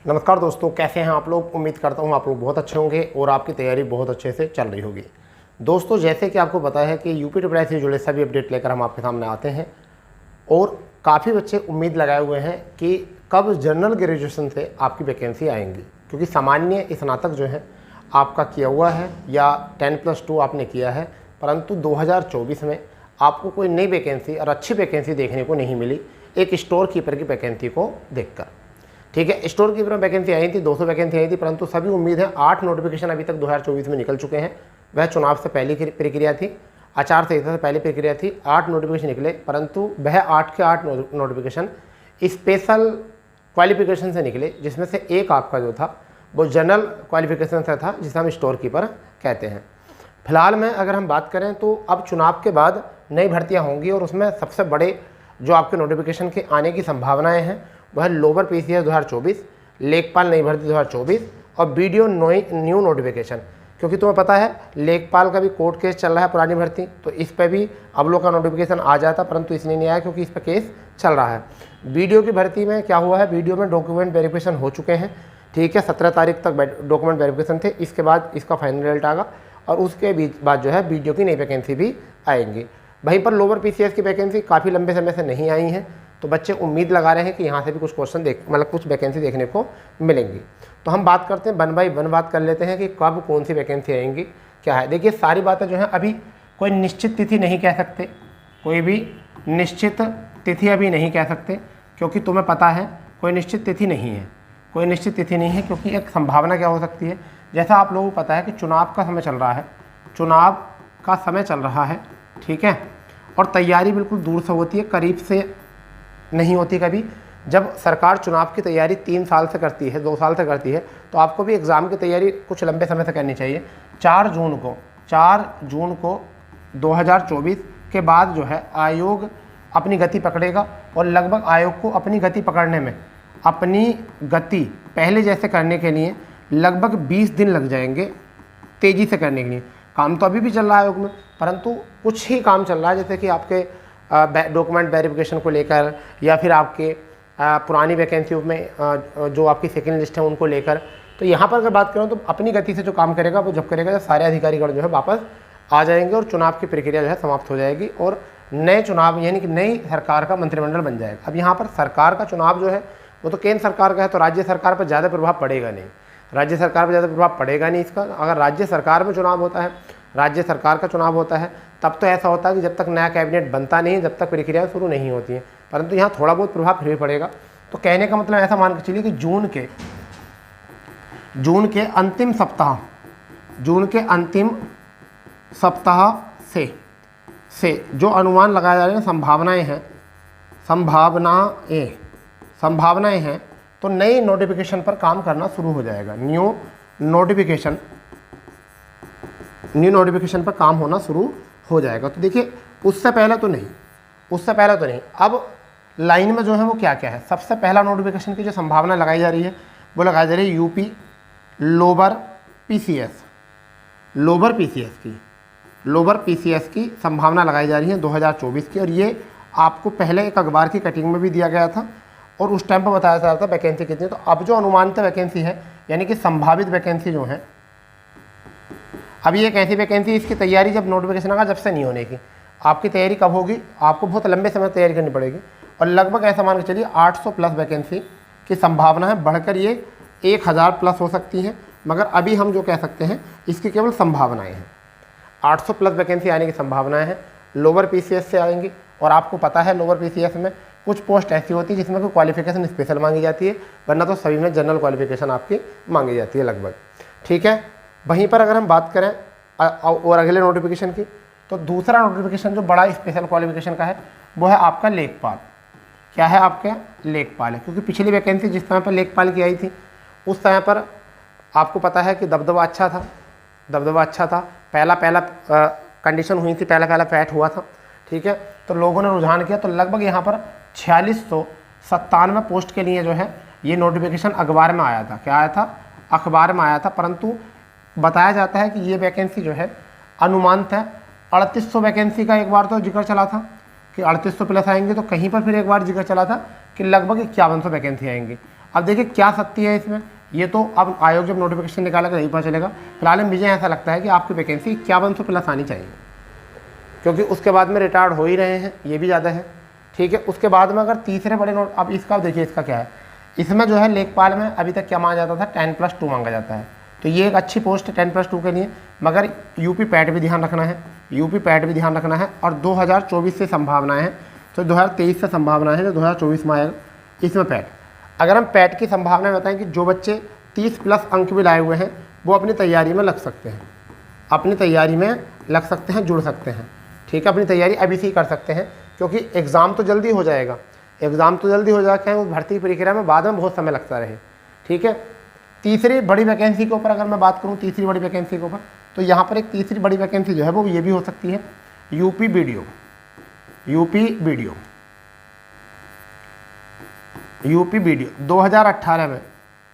नमस्कार दोस्तों, कैसे हैं आप लोग। उम्मीद करता हूं आप लोग बहुत अच्छे होंगे और आपकी तैयारी बहुत अच्छे से चल रही होगी। दोस्तों, जैसे कि आपको पता है कि यूपी ट्रिपल आई से जुड़े सभी अपडेट लेकर हम आपके सामने आते हैं और काफ़ी बच्चे उम्मीद लगाए हुए हैं कि कब जनरल ग्रेजुएशन से आपकी वैकेंसी आएंगी, क्योंकि सामान्य स्नातक जो है आपका किया हुआ है या 10+2 आपने किया है, परंतु 2024 में आपको कोई नई वैकेंसी और अच्छी वैकेंसी देखने को नहीं मिली एक स्टोर कीपर की वैकेंसी को देखकर। ठीक है, स्टोर कीपर में वैकेंसी आई थी, 200 वैकेंसी आई थी, परंतु सभी उम्मीद है 8 नोटिफिकेशन अभी तक 2024 में निकल चुके हैं। वह चुनाव से पहली प्रक्रिया थी, आचार संहिता से पहली प्रक्रिया थी। 8 नोटिफिकेशन निकले, परंतु वह 8 के 8 नोटिफिकेशन स्पेशल क्वालिफिकेशन से निकले, जिसमें से एक आपका जो था वो जनरल क्वालिफिकेशन से था, जिसे हम स्टोर कीपर कहते हैं। फिलहाल में अगर हम बात करें तो अब चुनाव के बाद नई भर्तियाँ होंगी और उसमें सबसे बड़े जो आपके नोटिफिकेशन के आने की संभावनाएं हैं वह लोअर पीसीएस 2024, लेखपाल नई भर्ती 2024 और बीडीओ न्यू नोटिफिकेशन। क्योंकि तुम्हें पता है लेखपाल का भी कोर्ट केस चल रहा है पुरानी भर्ती, तो इस पर भी अब लोग का नोटिफिकेशन आ जाता, परंतु इसलिए नहीं आया क्योंकि इस पर केस चल रहा है। बीडीओ की भर्ती में क्या हुआ है, बीडीओ में डॉक्यूमेंट वेरिफिकेशन हो चुके हैं। ठीक है, 17 तारीख तक डॉक्यूमेंट वेरिफिकेशन थे, इसके बाद इसका फाइनल रिजल्ट आएगा और उसके बाद जो है बीडीओ की नई वैकेंसी भी आएंगी। वहीं पर लोअर पीसीएस की वैकेंसी काफ़ी लंबे समय से नहीं आई हैं, तो बच्चे उम्मीद लगा रहे हैं कि यहाँ से भी कुछ क्वेश्चन कुछ वैकेंसी देखने को मिलेंगी। तो हम बात करते हैं 1 बाय 1 बात कर लेते हैं कि कब कौन सी वैकेंसी आएंगी, क्या है। देखिए, सारी बातें जो हैं अभी कोई निश्चित तिथि नहीं कह सकते, कोई भी निश्चित तिथि अभी नहीं कह सकते, क्योंकि तुम्हें पता है कोई निश्चित तिथि नहीं है, कोई निश्चित तिथि नहीं है। क्योंकि एक संभावना क्या हो सकती है, जैसा आप लोगों को पता है कि चुनाव का समय चल रहा है, चुनाव का समय चल रहा है, ठीक है, और तैयारी बिल्कुल दूर से होती है, करीब से नहीं होती। कभी जब सरकार चुनाव की तैयारी 3 साल से करती है, 2 साल से करती है, तो आपको भी एग्ज़ाम की तैयारी कुछ लंबे समय से करनी चाहिए। 4 जून को 2024 के बाद जो है आयोग अपनी गति पकड़ेगा और लगभग आयोग को अपनी गति पकड़ने में, अपनी गति पहले जैसे करने के लिए लगभग 20 दिन लग जाएंगे, तेज़ी से करने के लिए। काम तो अभी भी चल रहा है आयोग में, परंतु कुछ ही काम चल रहा है, जैसे कि आपके डॉक्यूमेंट वेरिफिकेशन को लेकर या फिर आपके पुरानी वैकेंसियों में जो आपकी सेकंड लिस्ट है उनको लेकर। तो यहाँ पर अगर बात करें तो अपनी गति से जो काम करेगा वो जब करेगा जब सारे अधिकारीगण जो है वापस आ जाएंगे और चुनाव की प्रक्रिया जो है समाप्त हो जाएगी और नए चुनाव यानी कि नई सरकार का मंत्रिमंडल बन जाएगा। अब यहाँ पर सरकार का चुनाव जो है वो तो केंद्र सरकार का है, तो राज्य सरकार पर ज़्यादा प्रभाव पड़ेगा नहीं, राज्य सरकार पर ज़्यादा प्रभाव पड़ेगा नहीं इसका। अगर राज्य सरकार में चुनाव होता है, राज्य सरकार का चुनाव होता है, तब तो ऐसा होता है कि जब तक नया कैबिनेट बनता नहीं, जब तक प्रक्रियाएं शुरू नहीं होती हैं, परंतु यहाँ थोड़ा बहुत प्रभाव फिर भी पड़ेगा। तो कहने का मतलब ऐसा मान के चलिए कि जून के अंतिम सप्ताह से जो अनुमान लगाए जा रहे हैं, संभावनाएं हैं, तो नई नोटिफिकेशन पर काम करना शुरू हो जाएगा। न्यू नोटिफिकेशन पर काम होना शुरू हो जाएगा। तो देखिए, उससे पहले तो नहीं। अब लाइन में जो है वो क्या क्या है। सबसे पहला नोटिफिकेशन की जो संभावना लगाई जा रही है वो लगाई जा रही है यूपी लोअर पीसीएस की संभावना लगाई जा रही है 2024 की। और ये आपको पहले एक अखबार की कटिंग में भी दिया गया था और उस टाइम पर बताया जा रहा था वैकेंसी कितनी। तो अब जो अनुमानित वैकेंसी है यानी कि संभावित वैकेंसी जो है, अभी एक ऐसी वैकेंसी, इसकी तैयारी जब नोटिफिकेशन आएगा जब से नहीं होने की। आपकी तैयारी कब होगी, आपको बहुत लंबे समय तैयारी करनी पड़ेगी और लगभग ऐसा मान के चलिए 800+ वैकेंसी की संभावना है, बढ़कर ये 1000+ हो सकती हैं, मगर अभी हम जो कह सकते हैं इसकी केवल संभावनाएं हैं। 800+ वैकेंसी आने की संभावनाएं हैं, लोअर पीसीएस से आएंगी। और आपको पता है लोअर पीसीएस में कुछ पोस्ट ऐसी होती है जिसमें कोई क्वालिफिकेशन स्पेशल मांगी जाती है, वरना तो सभी में जनरल क्वालिफिकेशन आपकी मांगी जाती है लगभग। ठीक है, वहीं पर अगर हम बात करें और अगले नोटिफिकेशन की, तो दूसरा नोटिफिकेशन जो बड़ा स्पेशल क्वालिफिकेशन का है वो है आपका लेखपाल। क्या है, आपके लेखपाल है। क्योंकि पिछली वैकेंसी जिस समय पर लेखपाल की आई थी उस समय पर आपको पता है कि दबदबा अच्छा था, पहला कंडीशन हुई थी, पहला फैट हुआ था। ठीक है, तो लोगों ने रुझान किया, तो लगभग यहाँ पर 4697 पोस्ट के लिए जो है ये नोटिफिकेशन अखबार में आया था। क्या आया था, अखबार में आया था। परंतु बताया जाता है कि ये वैकेंसी जो है अनुमानित है। 3800 वैकेंसी का एक बार तो जिक्र चला था कि 3800+ आएंगे, तो कहीं पर फिर एक बार जिक्र चला था कि लगभग 5100 वैकेंसी आएंगी। अब देखिए क्या सख्ती है इसमें, ये तो अब आयोग जब नोटिफिकेशन निकालेगा नहीं पता चलेगा। फिलहाल मुझे ऐसा लगता है कि आपकी वैकेंसी 5100 प्लस आनी चाहिए, क्योंकि उसके बाद में रिटायर्ड हो ही रहे हैं, ये भी ज़्यादा है। ठीक है, उसके बाद में अगर तीसरे बड़े नोट, अब इसका देखिए इसका क्या है, इसमें जो है लेखपाल में अभी तक क्या मांगा जाता था, 10+2 मांगा जाता है। तो ये एक अच्छी पोस्ट है 10+2 के लिए, मगर यूपी पैट भी ध्यान रखना है, यूपी पैट भी ध्यान रखना है। और 2024 से संभावनाएं हैं, तो 2023 से संभावना है, जो 2024 में आएगा इसमें पैट। अगर हम पैट की संभावना बताएं कि जो बच्चे 30+ अंक भी लाए हुए हैं वो अपनी तैयारी में लग सकते हैं, अपनी तैयारी में लग सकते हैं, जुड़ सकते हैं। ठीक है, अपनी तैयारी अभी से ही कर सकते हैं, क्योंकि एग्ज़ाम तो जल्दी हो जाएगा, एग्ज़ाम तो जल्दी हो जाता है, उस भर्ती प्रक्रिया में बाद में बहुत समय लगता रहे। ठीक है, तीसरी बड़ी वैकेंसी के ऊपर अगर मैं बात करूं, तीसरी बड़ी वैकेंसी के ऊपर, तो यहाँ पर एक तीसरी बड़ी वैकेंसी जो है वो ये भी हो सकती है यूपी बीडीओ, यूपी बीडीओ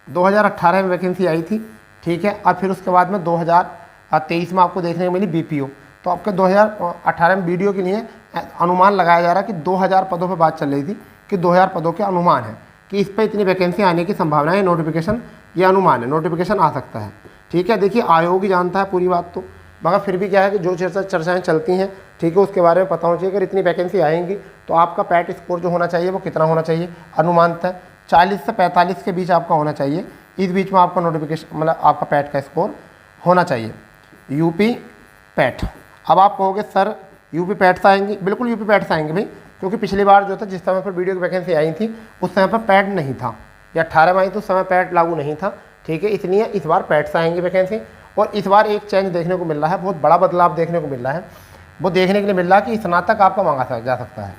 2018 में वैकेंसी आई थी। ठीक है, और फिर उसके बाद में 2023 में आपको देखने को मिली बीपीओ। तो आपके 2018 में बीडीओ के लिए अनुमान लगाया जा रहा है कि 2000 पदों पर बात चल रही थी कि 2000 पदों के अनुमान है कि इस पर इतनी वैकेंसी आने की संभावना है। नोटिफिकेशन ये अनुमान है, नोटिफिकेशन आ सकता है। ठीक है, देखिए आयोग ही जानता है पूरी बात तो, मगर फिर भी क्या है कि जो चर्चाएँ चलती हैं, ठीक है, उसके बारे में पता होना चाहिए। अगर इतनी वैकेंसी आएंगी तो आपका पैट स्कोर जो होना चाहिए वो कितना होना चाहिए, अनुमानतः 40 से 45 के बीच आपका होना चाहिए। इस बीच में आपका नोटिफिकेशन मतलब आपका पैट का स्कोर होना चाहिए, यूपी पैट। अब आप कहोगे सर यूपी पैट से आएंगी, बिल्कुल यूपी पैट से आएंगे भाई, क्योंकि पिछली बार जो था जिस समय पर वीडियो की वैकेंसी आई थी उस समय पर पैट नहीं था, या 18 में आई तो उस समय पैट लागू नहीं था। ठीक है, इसलिए इस बार पैट से आएंगी वैकेंसी। और इस बार एक चेंज देखने को मिल रहा है, बहुत बड़ा बदलाव देखने को मिल रहा है। वो देखने के लिए मिल रहा है कि स्नातक आपका मांगा जा सकता है,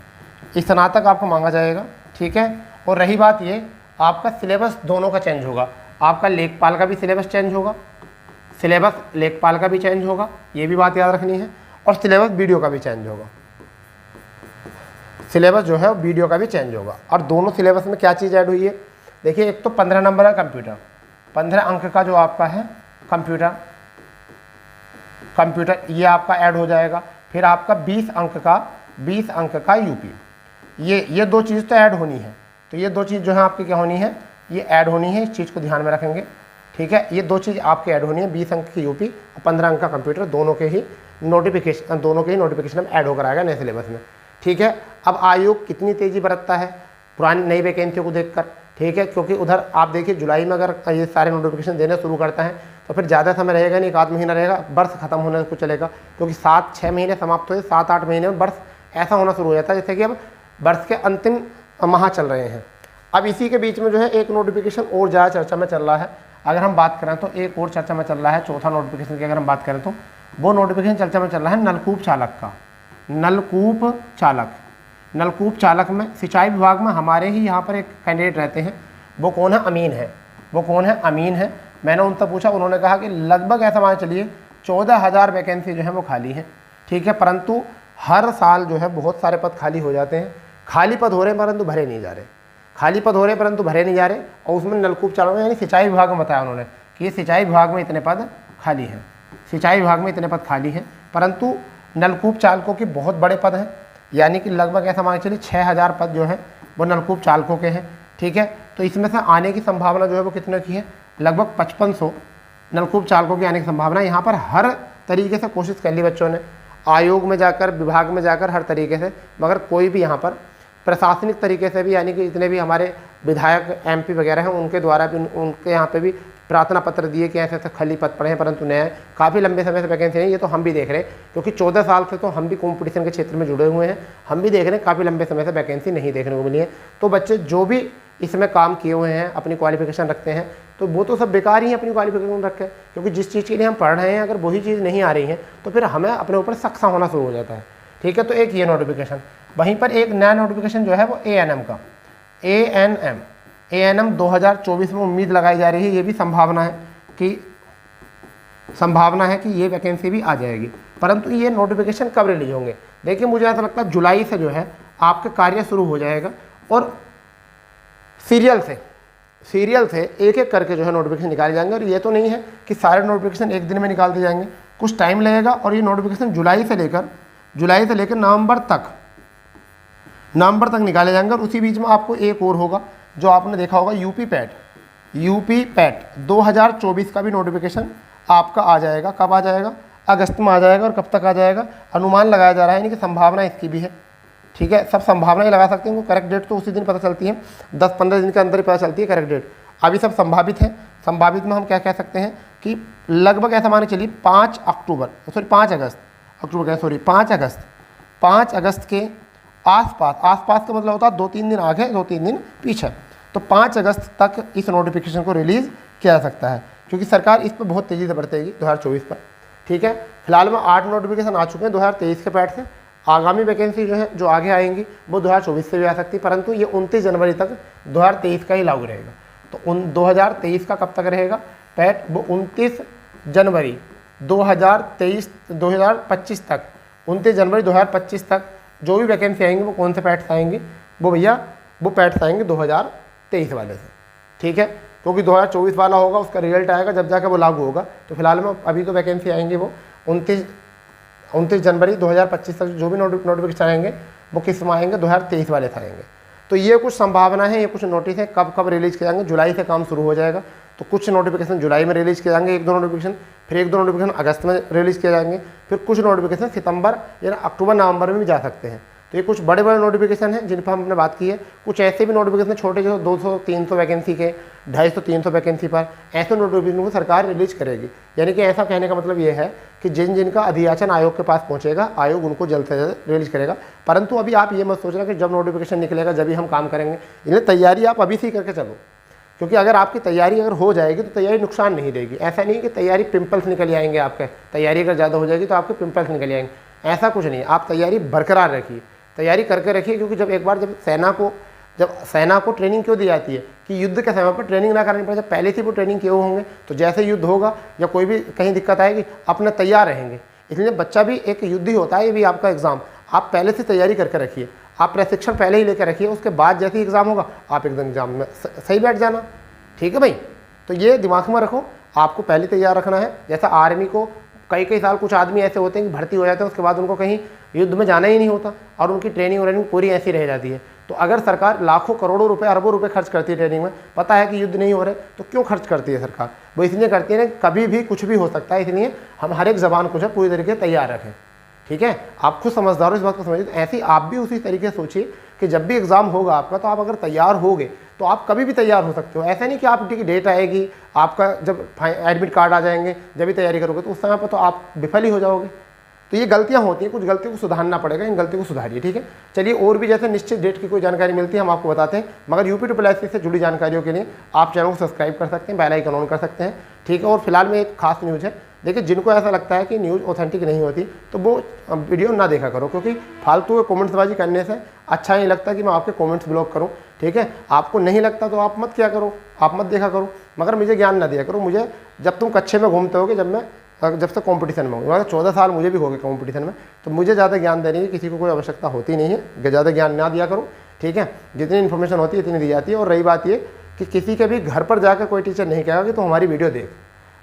स्नातक आपका मांगा जाएगा। ठीक है, और रही बात ये, आपका सिलेबस दोनों का चेंज होगा, आपका लेखपाल का भी सिलेबस चेंज होगा, सिलेबस लेखपाल का भी चेंज होगा, ये भी बात याद रखनी है। और सिलेबस वीडियो का भी चेंज होगा, सिलेबस जो है वीडियो का भी चेंज होगा। और दोनों सिलेबस में क्या चीज़ ऐड हुई है, देखिए एक तो 15 नंबर है कंप्यूटर, 15 अंक का जो आपका है कंप्यूटर ये आपका ऐड हो जाएगा। फिर आपका 20 अंक का यूपी, ये दो चीज़ तो ऐड होनी है। तो ये दो चीज़ जो है आपकी क्या होनी है, ये ऐड होनी है, इस चीज़ को ध्यान में रखेंगे। ठीक है, ये दो चीज़ आपके ऐड होनी है, 20 अंक की यूपी और 15 अंक का कंप्यूटर, दोनों के ही नोटिफिकेशन में ऐड होकर आएगा नए सिलेबस में। ठीक है, अब आयोग कितनी तेज़ी बरतता है पुरानी नई वैकेंसियों को देखकर। ठीक है, क्योंकि उधर आप देखिए जुलाई में अगर ये सारे नोटिफिकेशन देना शुरू करता है तो फिर ज़्यादा समय रहेगा नहीं, 1 महीना रहेगा, वर्ष खत्म होने को चलेगा, क्योंकि 7-6 महीने समाप्त हुए, 7-8 महीने में वर्ष ऐसा होना शुरू हो जाता है जैसे कि अब वर्ष के अंतिम माह चल रहे हैं। अब इसी के बीच में जो है एक नोटिफिकेशन और ज़्यादा चर्चा में चल रहा है। अगर हम बात करें तो एक और चर्चा में चल रहा है, चौथा नोटिफिकेशन की अगर हम बात करें तो वो नोटिफिकेशन चर्चा में चल रहा है नलकूप चालक का। नलकूप चालक में सिंचाई विभाग में हमारे ही यहाँ पर एक कैंडिडेट रहते हैं, वो कौन है, अमीन है। मैंने उनसे पूछा, उन्होंने कहा कि लगभग ऐसा मान चलिए 14,000 वैकेंसी जो है वो खाली है। ठीक है, परंतु हर साल जो है बहुत सारे पद खाली हो जाते हैं, खाली पद हो रहे हैं परंतु भरे नहीं जा रहे, और उसमें नलकूप चालक यानी सिंचाई विभाग में बताया उन्होंने कि ये सिंचाई विभाग में इतने पद खाली हैं, परंतु नलकूप चालकों के बहुत बड़े पद हैं, यानी कि लगभग ऐसा मान चलिए 6,000 पद जो हैं वो नलकूप चालकों के हैं। ठीक है, तो इसमें से आने की संभावना जो है वो कितने की है, लगभग 5500 नलकूप चालकों की आने की संभावना। यहाँ पर हर तरीके से कोशिश कर ली बच्चों ने, आयोग में जाकर, विभाग में जाकर, हर तरीके से, मगर कोई भी यहाँ पर प्रशासनिक तरीके से भी, यानी कि जितने भी हमारे विधायक MP वगैरह हैं उनके द्वारा भी, उनके यहाँ पे भी प्रार्थना पत्र दिए कि ऐसे ऐसे खाली पद पड़े हैं, परंतु नए काफ़ी लंबे समय से वैकेंसी नहीं। ये तो हम भी देख रहे हैं, क्योंकि 14 साल से तो हम भी कंपटीशन के क्षेत्र में जुड़े हुए हैं, हम भी देख रहे हैं काफ़ी लंबे समय से वैकेंसी नहीं देखने को मिली है। तो बच्चे जो भी इसमें काम किए हुए हैं, अपनी क्वालिफिकेशन रखते हैं, तो वो तो सब बेकार ही है अपनी क्वालिफिकेशन रखें, क्योंकि जिस चीज़ के लिए हम पढ़ रहे हैं अगर वही चीज़ नहीं आ रही है तो फिर हमें अपने ऊपर शक सा होना शुरू हो जाता है। ठीक है, तो एक ये नोटिफिकेशन, वहीं पर एक नया नोटिफिकेशन जो है वो ANM का, ANM 2024 में उम्मीद लगाई जा रही है, ये भी संभावना है कि ये वैकेंसी भी आ जाएगी, परंतु ये नोटिफिकेशन कब रिलीज होंगे। देखिए मुझे ऐसा लगता है जुलाई से जो है आपका कार्य शुरू हो जाएगा, और सीरियल से एक एक करके जो है नोटिफिकेशन निकाले जाएंगे। और ये तो नहीं है कि सारे नोटिफिकेशन एक दिन में निकाल दिए जाएंगे, कुछ टाइम लगेगा। और ये नोटिफिकेशन जुलाई से लेकर नवंबर तक निकाले जाएंगे। और उसी बीच में आपको एक और होगा जो आपने देखा होगा, यूपी पैट। यूपी पैट 2024 का भी नोटिफिकेशन आपका आ जाएगा। कब आ जाएगा? अगस्त में आ जाएगा। और कब तक आ जाएगा? अनुमान लगाया जा रहा है, यानी कि संभावना इसकी भी है। ठीक है, सब संभावना ही लगा सकते हैं, करेक्ट डेट तो उसी दिन पता चलती है, 10-15 दिन के अंदर ही पता चलती है करेक्ट डेट। अभी सब संभावित है। संभावित में हम क्या कह सकते हैं कि लगभग ऐसा मान के चलिए 5 अगस्त के आसपास का मतलब होता है 2-3 दिन आगे 2-3 दिन पीछे, तो 5 अगस्त तक इस नोटिफिकेशन को रिलीज़ किया जा सकता है, क्योंकि सरकार इस पर बहुत तेज़ी से बढ़तेगी 2024 पर। ठीक है, फिलहाल में 8 नोटिफिकेशन आ चुके हैं 2023 के पैट से। आगामी वैकेंसी जो है जो आगे आएंगी वो 2024 से भी आ सकती है, परंतु ये 29 जनवरी तक 2023 का ही लागू रहेगा। तो 2023 का कब तक रहेगा पैट? वो 29 जनवरी 2025 तक, 29 जनवरी 2025 तक जो भी वैकेंसी आएंगी वो कौन से पैट्स आएंगी? वो भैया वो पैट्स आएंगे 2023 वाले से। ठीक है, क्योंकि 2024 वाला होगा उसका रिजल्ट आएगा जब जाकर वो लागू होगा। तो फिलहाल में अभी तो वैकेंसी आएंगी वो 29 जनवरी 2025 तक जो भी नोटिफिकेशन आएंगे वो किस में आएंगे? 2023 वाले से आएंगे। तो ये कुछ संभावना है, ये कुछ नोटिस है। कब रिलीज़ किए जाएंगे? जुलाई से काम शुरू हो जाएगा, तो कुछ नोटिफिकेशन जुलाई में रिलीज़ किए जाएंगे, 1-2 नोटिफिकेशन, फिर 1-2 नोटिफिकेशन अगस्त में रिलीज़ किए जाएंगे, फिर कुछ नोटिफिकेशन सितंबर या अक्टूबर नवंबर में भी जा सकते हैं। तो ये कुछ बड़े बड़े नोटिफिकेशन हैं जिन पर हमने बात की है। कुछ ऐसे भी नोटिफिकेशन छोटे जो 200-300 वैकेंसी के, 250-300 वैकेंसी पर, ऐसे नोटिफिकेशन को सरकार रिलीज करेगी। यानी कि ऐसा कहने का मतलब ये है कि जिनका अधियाचन आयोग के पास पहुंचेगा, आयोग उनको जल्द से जल्द रिलीज करेगा। परंतु अभी आप ये मत सोचना कि जब नोटिफिकेशन निकलेगा जब ही हम काम करेंगे। इन्हें तैयारी आप अभी से ही करके चलो, क्योंकि अगर आपकी तैयारी अगर हो जाएगी तो तैयारी नुकसान नहीं देगी। ऐसा नहीं कि तैयारी पिंपल्स निकल आएंगे आपके, तैयारी अगर ज़्यादा हो जाएगी तो आपके पिंपल्स निकल आएंगे, ऐसा कुछ नहीं है। आप तैयारी बरकरार रखिए, तैयारी करके रखिए, क्योंकि जब सेना को ट्रेनिंग क्यों दी जाती है कि युद्ध के समय पर ट्रेनिंग ना करनी पड़े। जब पहले से वो ट्रेनिंग किए होंगे तो जैसे युद्ध होगा या कोई भी कहीं दिक्कत आएगी अपने तैयार रहेंगे। इसलिए बच्चा भी एक युद्ध ही होता है, ये भी आपका एग्ज़ाम। आप पहले से तैयारी करके रखिए, आप प्रशिक्षण पहले ही लेकर रखिए, उसके बाद जैसे ही एग्ज़ाम होगा आप एकदम एग्जाम में सही बैठ जाना। ठीक है भाई, तो ये दिमाग में रखो, आपको पहले तैयार रखना है। जैसा आर्मी को कई साल कुछ आदमी ऐसे होते हैं कि भर्ती हो जाते हैं, उसके बाद उनको कहीं युद्ध में जाना ही नहीं होता और उनकी ट्रेनिंग पूरी ऐसी रह जाती है। तो अगर सरकार लाखों करोड़ों रुपए, अरबों रुपए खर्च करती है ट्रेनिंग में, पता है कि युद्ध नहीं हो रहे, तो क्यों खर्च करती है सरकार? वो इसलिए करती है ना, कभी भी कुछ भी हो सकता है, इसलिए हम हर एक जबान को जो पूरी तरीके से तैयार रखें। ठीक है, आप खुद समझदार हो, इस बात को समझिए। तो ऐसे आप भी उसी तरीके से सोचिए कि जब भी एग्जाम होगा आपका, तो आप अगर तैयार होगे तो आप कभी भी तैयार हो सकते हो। ऐसा नहीं कि आपकी डेट आएगी, आपका जब एडमिट कार्ड आ जाएंगे जब भी तैयारी करोगे, तो उस समय पर तो आप विफल ही हो जाओगे। तो ये गलतियां होती हैं, कुछ गलतियों को सुधारना पड़ेगा, इन गलतियों को सुधारिए। ठीक है, चलिए और भी जैसे निश्चित डेट की कोई जानकारी मिलती है हम आपको बताते हैं। मगर UPSSC से जुड़ी जानकारियों के लिए आप चैनल को सब्सक्राइब कर सकते हैं, बेल आइकन ऑन कर सकते हैं। ठीक है, और फिलहाल में एक खास न्यूज़ है। देखिए, जिनको ऐसा लगता है कि न्यूज़ ऑथेंटिक नहीं होती तो वो वीडियो ना देखा करो, क्योंकि फालतू के कमेंट्सबाजी करने से अच्छा नहीं लगता कि मैं आपके कमेंट्स ब्लॉक करूं। ठीक है, आपको नहीं लगता तो आप मत क्या करो, आप मत देखा करो, मगर मुझे ज्ञान ना दिया करो। मुझे जब तुम कच्चे में घूमते होगे, जब से कंपटीशन में हूँ, 14 साल मुझे भी हो गए कंपटीशन में, तो मुझे ज़्यादा ज्ञान देने की किसी को कोई आवश्यकता होती नहीं है। ज़्यादा ज्ञान ना दिया करो। ठीक है, जितनी इन्फॉर्मेशन होती है इतनी दी जाती है। और रही बात ये कि किसी के भी घर पर जाकर कोई टीचर नहीं कहेगा कि तो हमारी वीडियो देख।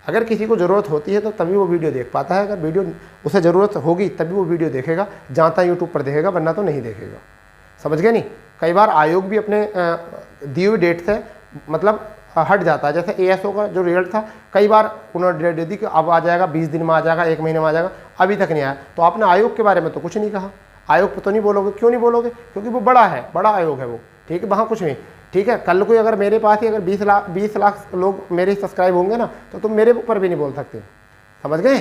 अगर किसी को ज़रूरत होती है तो तभी वो वीडियो देख पाता है। अगर वीडियो उसे ज़रूरत होगी तभी वो वीडियो देखेगा, जहाँ यूट्यूब पर देखेगा, वरना तो नहीं देखेगा। समझ गए नहीं? कई बार आयोग भी अपने दी हुई डेट से मतलब हट जाता है। जैसे ASO का जो रिजल्ट था, कई बार उन्होंने डेट दे दी कि अब आ जाएगा, 20 दिन में आ जाएगा, 1 महीने में आ जाएगा, अभी तक नहीं आया। तो आपने आयोग के बारे में तो कुछ नहीं कहा। आयोग पर तो नहीं बोलोगे, क्यों नहीं बोलोगे? क्योंकि वो बड़ा है, बड़ा आयोग है वो। ठीक है, वहाँ कुछ नहीं। ठीक है, कल को अगर मेरे पास ही अगर 20 लाख लोग मेरे सब्सक्राइब होंगे ना, तो तुम मेरे ऊपर भी नहीं बोल सकते। समझ गए?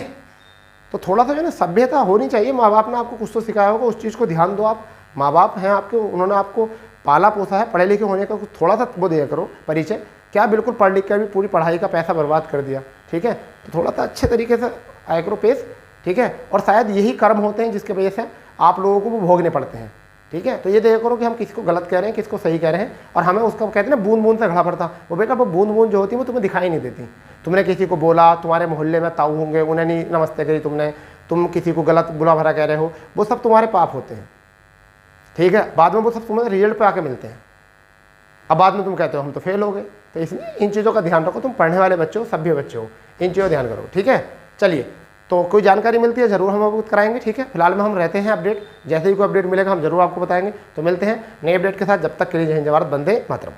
तो थोड़ा सा जो है सभ्यता होनी चाहिए। माँ बाप ने आपको कुछ तो सिखाया होगा, उस चीज़ को ध्यान दो। आप माँ बाप हैं आपके, उन्होंने आपको पाला पोसा है, पढ़े लिखे होने का थोड़ा सा वो दिया करो परिचय। क्या बिल्कुल पढ़ लिख कर भी पूरी पढ़ाई का पैसा बर्बाद कर दिया? ठीक है, तो थोड़ा सा अच्छे तरीके से आया करो पेश। ठीक है, और शायद यही कर्म होते हैं जिसके वजह से आप लोगों को वो भोगने पड़ते हैं। ठीक है, तो ये देखो करो कि हम किसको गलत कह रहे हैं, किसको सही कह रहे हैं। और हमें उसका कहते हैं ना, बूंद बूंद से घड़ा पड़ता। वो बेटा वो बूंद बूंद जो होती है वो तुम्हें दिखाई नहीं देती। तुमने किसी को बोला, तुम्हारे मोहल्ले में ताऊ होंगे, उन्हें नहीं नमस्ते करी तुमने, तुम किसी को गलत बुरा भरा कह रहे हो, वो सब तुम्हारे पाप होते हैं। ठीक है, बाद में वो सब तुम्हें रिजल्ट पे आके मिलते हैं। अब बाद में तुम कहते हो हम तो फेल हो गए। तो इसलिए इन चीज़ों का ध्यान रखो। तुम पढ़ने वाले बच्चे हो, सभ्य बच्चे हो, इन चीज़ों का ध्यान करो। ठीक है, चलिए, तो कोई जानकारी मिलती है ज़रूर हम अवगत कराएंगे। ठीक है, फिलहाल में हम रहते हैं अपडेट, जैसे ही कोई अपडेट मिलेगा हम जरूर आपको बताएंगे। तो मिलते हैं नए अपडेट के साथ, जब तक के लिए जय हिंद, जय भारत, वंदे मातरम।